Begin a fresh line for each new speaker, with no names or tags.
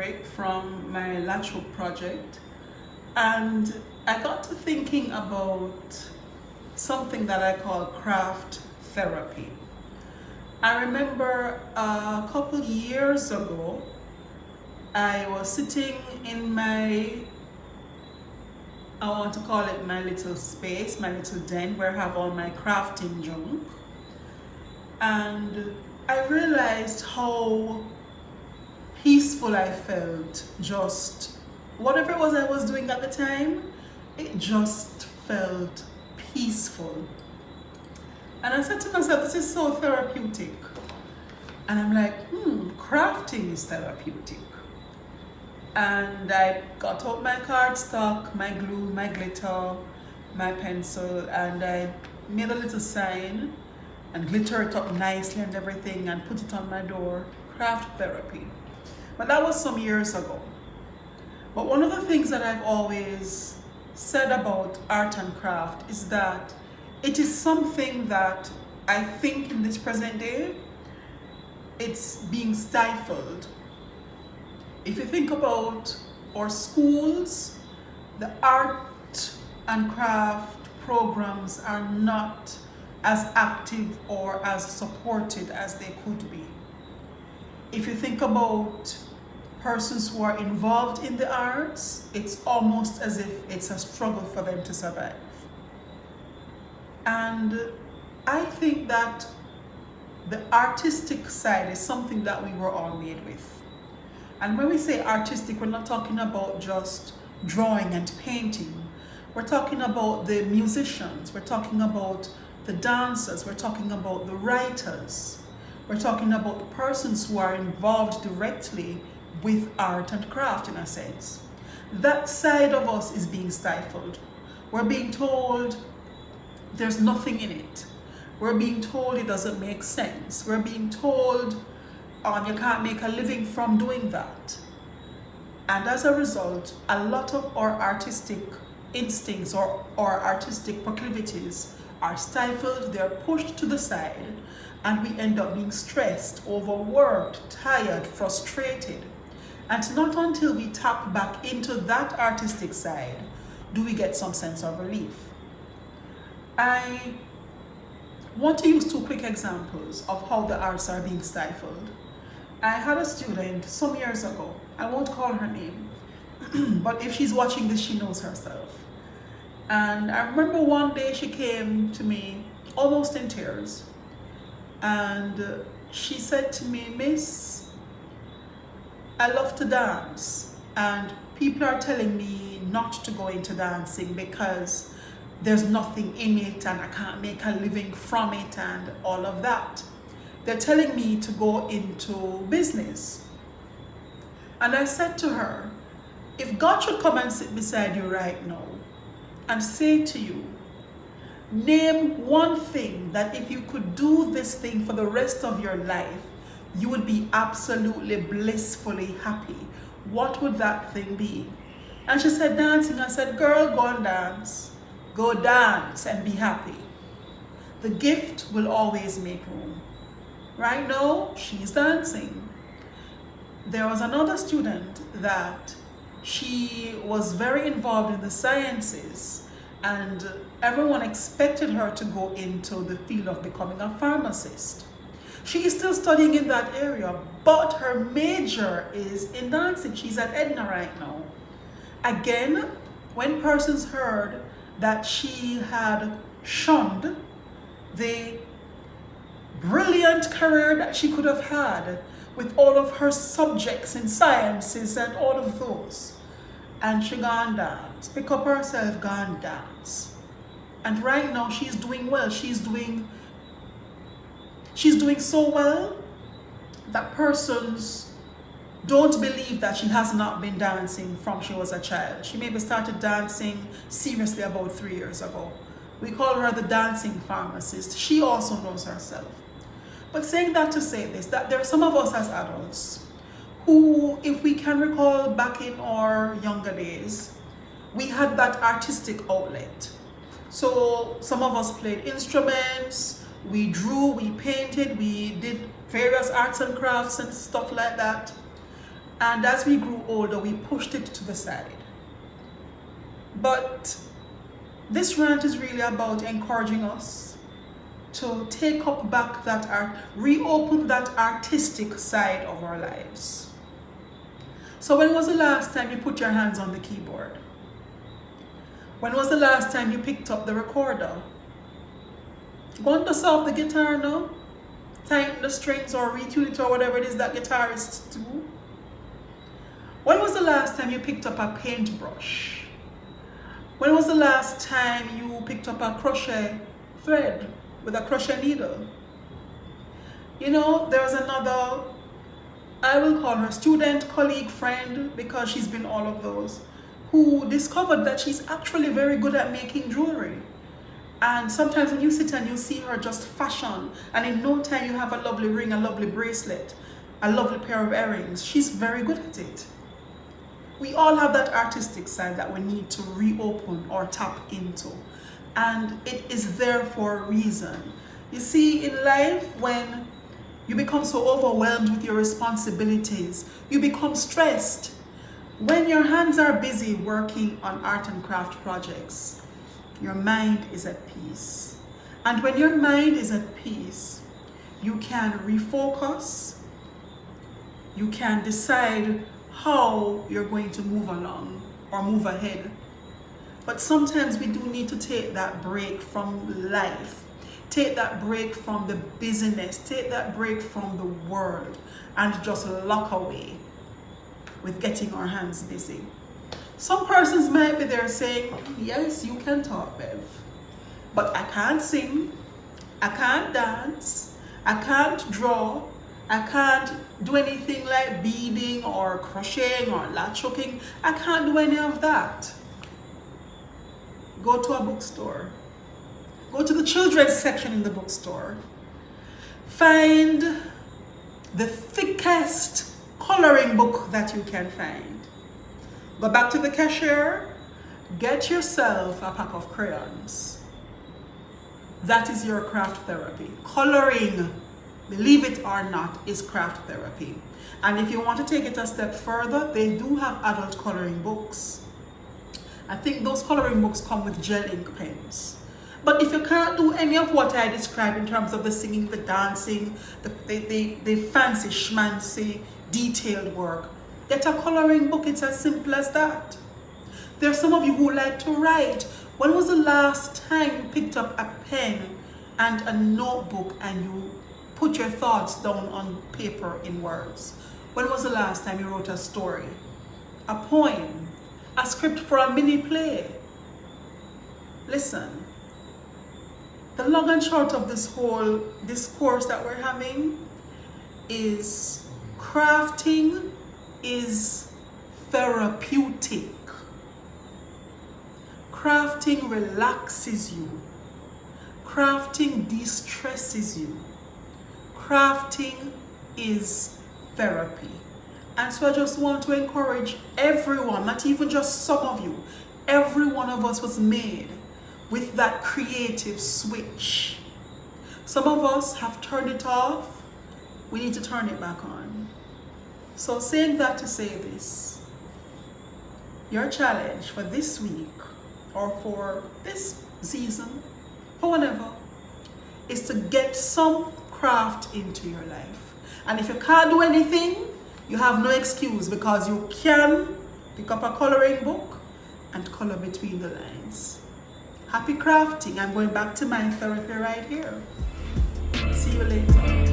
break from my latch hook project, and I got to thinking about something that I call craft therapy. I remember a couple years ago, I was sitting in I want to call it my little space, my little den where I have all my crafting junk. And I realized how peaceful I felt. Just whatever it was I was doing at the time, it just felt peaceful. And I said to myself, this is so therapeutic. And I'm like, crafting is therapeutic. And I got out my cardstock, my glue, my glitter, my pencil, and I made a little sign and glitter it up nicely and everything and put it on my door, craft therapy. But that was some years ago. But one of the things that I've always said about art and craft is that it is something that I think in this present day, it's being stifled. If you think about our schools, the art and craft programs are not as active or as supported as they could be. If you think about persons who are involved in the arts, it's almost as if it's a struggle for them to survive. And I think that the artistic side is something that we were all made with. And when we say artistic, we're not talking about just drawing and painting. We're talking about the musicians, we're talking about the dancers, we're talking about the writers, we're talking about the persons who are involved directly with art and craft in a sense. That side of us is being stifled. We're being told there's nothing in it. We're being told it doesn't make sense. We're being told you can't make a living from doing that. And as a result, a lot of our artistic instincts or artistic proclivities are stifled, they're pushed to the side, and we end up being stressed, overworked, tired, frustrated. And not until we tap back into that artistic side do we get some sense of relief. I want to use two quick examples of how the arts are being stifled. I had a student some years ago, I won't call her name, but if she's watching this, she knows herself. And I remember one day she came to me almost in tears, and she said to me, "Miss, I love to dance, and people are telling me not to go into dancing because there's nothing in it and I can't make a living from it and all of that. They're telling me to go into business." And I said to her, if God should come and sit beside you right now and say to you, name one thing that if you could do this thing for the rest of your life, you would be absolutely blissfully happy, what would that thing be? And she said, dancing. I said, girl, go and dance. Go dance and be happy. The gift will always make room. Right now, she's dancing. There was another student that she was very involved in the sciences, and everyone expected her to go into the field of becoming a pharmacist. She is still studying in that area, but her major is in dancing. She's at Edna right now. Again, when persons heard that she had shunned the brilliant career that she could have had with all of her subjects in sciences and all of those, and she gone dance, pick up herself, gone dance. And right now she's doing well. She's doing so well that persons don't believe that she has not been dancing from she was a child. She maybe started dancing seriously about 3 years ago. We call her the dancing pharmacist. She also knows herself. But saying that to say this, that there are some of us as adults who, if we can recall back in our younger days, we had that artistic outlet. So some of us played instruments, we drew, we painted, we did various arts and crafts and stuff like that. And as we grew older, we pushed it to the side. But this rant is really about encouraging us to take up back that art, reopen that artistic side of our lives. So when was the last time you put your hands on the keyboard? When was the last time you picked up the recorder? Go and dust off the guitar now. Tighten the strings or retune it or whatever it is that guitarists do. When was the last time you picked up a paintbrush? When was the last time you picked up a crochet thread with a crochet needle? You know, there's another, I will call her student, colleague, friend, because she's been all of those, who discovered that she's actually very good at making jewelry. And sometimes when you sit and you see her just fashion, and in no time you have a lovely ring, a lovely bracelet, a lovely pair of earrings. She's very good at it. We all have that artistic side that we need to reopen or tap into. And it is there for a reason. You see, in life, when you become so overwhelmed with your responsibilities, you become stressed. When your hands are busy working on art and craft projects, your mind is at peace. And when your mind is at peace, you can refocus, you can decide how you're going to move along or move ahead. But sometimes we do need to take that break from life, take that break from the busyness, take that break from the world, and just lock away with getting our hands busy. Some persons might be there saying, yes, you can talk, Bev, but I can't sing, I can't dance, I can't draw, I can't do anything like beading or crocheting or latch hooking. I can't do any of that. Go to a bookstore. Go to the children's section in the bookstore. Find the thickest coloring book that you can find. Go back to the cashier, get yourself a pack of crayons. That is your craft therapy. Coloring, believe it or not, is craft therapy. And if you want to take it a step further, they do have adult coloring books. I think those coloring books come with gel ink pens. But if you can't do any of what I described in terms of the singing, the dancing, the fancy schmancy, detailed work, get a coloring book. It's as simple as that. There are some of you who like to write. When was the last time you picked up a pen and a notebook and you put your thoughts down on paper in words? When was the last time you wrote a story, a poem, a script for a mini play? Listen, the long and short of this whole discourse that we're having is crafting is therapeutic. Crafting relaxes you. Crafting de-stresses you. Crafting is therapy. And so I just want to encourage everyone, not even just some of you, every one of us was made with that creative switch. Some of us have turned it off. We need to turn it back on. So saying that to say this, your challenge for this week or for this season, for whenever, is to get some craft into your life. And if you can't do anything, you have no excuse, because you can pick up a coloring book and color between the lines. Happy crafting. I'm going back to my therapy right here. See you later.